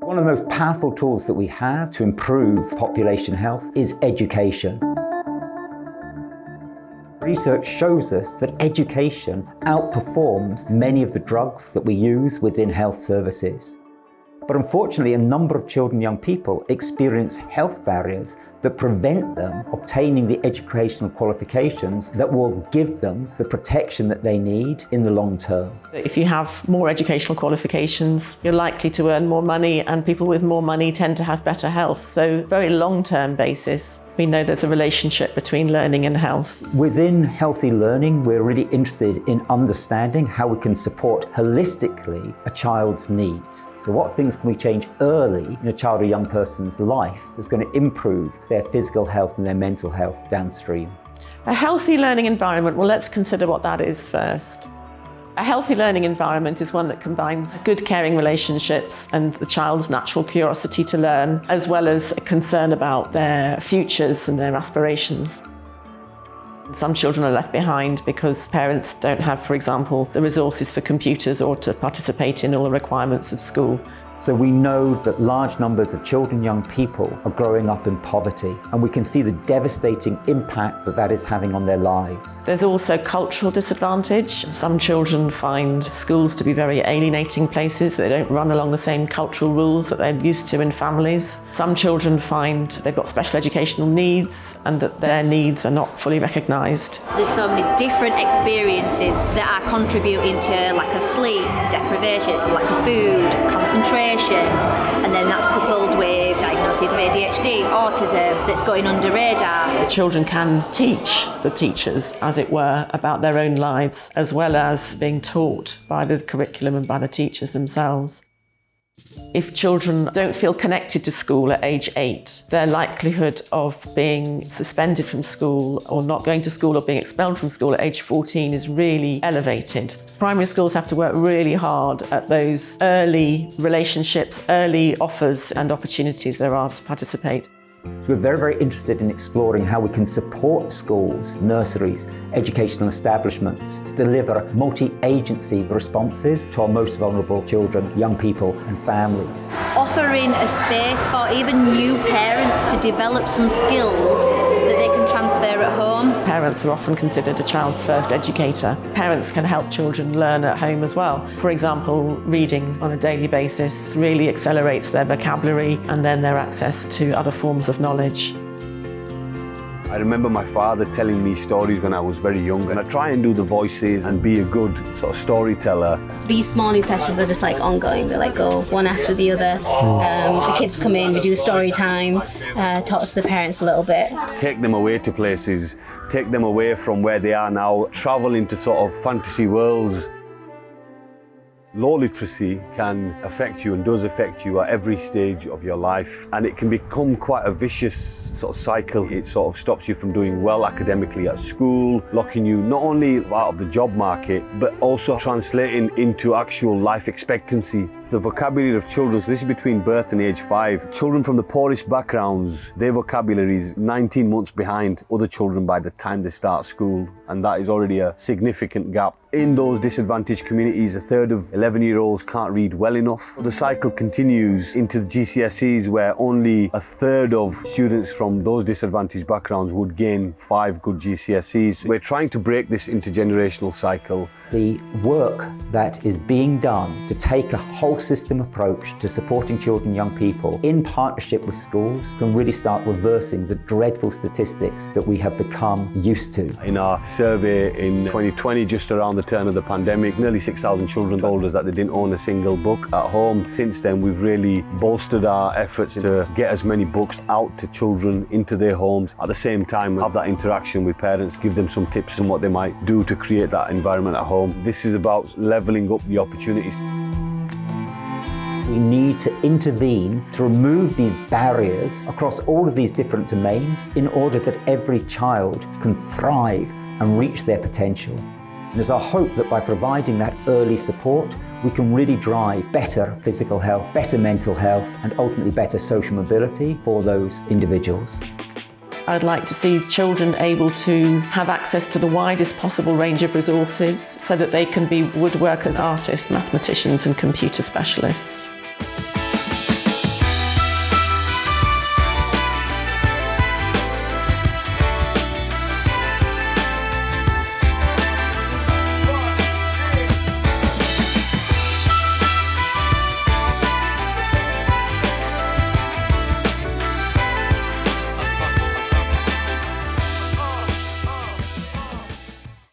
One of the most powerful tools that we have to improve population health is education. Research shows us that education outperforms many of the drugs that we use within health services. But unfortunately, a number of children and young people experience health barriers that prevent them obtaining the educational qualifications that will give them the protection that they need in the long term. If you have more educational qualifications, you're likely to earn more money, and people with more money tend to have better health. So, very long-term basis, we know there's a relationship between learning and health. Within healthy learning, we're really interested in understanding how we can support holistically a child's needs. So what things can we change early in a child or young person's life that's going to improve their physical health and their mental health downstream? A healthy learning environment, well, let's consider what that is first. A healthy learning environment is one that combines good caring relationships and the child's natural curiosity to learn, as well as a concern about their futures and their aspirations. Some children are left behind because parents don't have, for example, the resources for computers or to participate in all the requirements of school. So we know that large numbers of children and young people are growing up in poverty, and we can see the devastating impact that that is having on their lives. There's also cultural disadvantage. Some children find schools to be very alienating places. They don't run along the same cultural rules that they're used to in families. Some children find they've got special educational needs and that their needs are not fully recognised. There's so many different experiences that are contributing to lack of sleep, deprivation, lack of food, concentration, and then that's coupled with diagnoses of ADHD, autism that's going under radar. Children can teach the teachers, as it were, about their own lives, as well as being taught by the curriculum and by the teachers themselves. If children don't feel connected to school at age 8, their likelihood of being suspended from school or not going to school or being expelled from school at age 14 is really elevated. Primary schools have to work really hard at those early relationships, early offers and opportunities there are to participate. We're very interested in exploring how we can support schools, nurseries, educational establishments to deliver multi-agency responses to our most vulnerable children, young people and families. Offering a space for even new parents to develop some skills that they can transfer at home. Parents are often considered a child's first educator. Parents can help children learn at home as well. For example, reading on a daily basis really accelerates their vocabulary and then their access to other forms of knowledge. I remember my father telling me stories when I was very young, and I try and do the voices and be a good sort of storyteller. These morning sessions are just like ongoing. They like go one after the other. The kids come in, we do story time, talk to the parents a little bit. Take them away to places, take them away from where they are now, travel into sort of fantasy worlds. Low literacy can affect you and does affect you at every stage of your life, and it can become quite a vicious sort of cycle. It sort of stops you from doing well academically at school, locking you not only out of the job market but also translating into actual life expectancy. The vocabulary of children, so this is between birth and age 5. Children from the poorest backgrounds, their vocabulary is 19 months behind other children by the time they start school, and that is already a significant gap. In those disadvantaged communities, a third of 11-year-olds can't read well enough. The cycle continues into the GCSEs, where only a third of students from those disadvantaged backgrounds would gain 5 good GCSEs. We're trying to break this intergenerational cycle. The work that is being done to take a whole system approach to supporting children and young people in partnership with schools can really start reversing the dreadful statistics that we have become used to. In our survey in 2020, just around the turn of the pandemic, nearly 6,000 children told us that they didn't own a single book at home. Since then, we've really bolstered our efforts to get as many books out to children, into their homes. At the same time, have that interaction with parents, give them some tips on what they might do to create that environment at home. This is about levelling up the opportunities. We need to intervene to remove these barriers across all of these different domains in order that every child can thrive and reach their potential. And there's our hope that by providing that early support, we can really drive better physical health, better mental health, and ultimately better social mobility for those individuals. I'd like to see children able to have access to the widest possible range of resources so that they can be woodworkers, artists, mathematicians and computer specialists.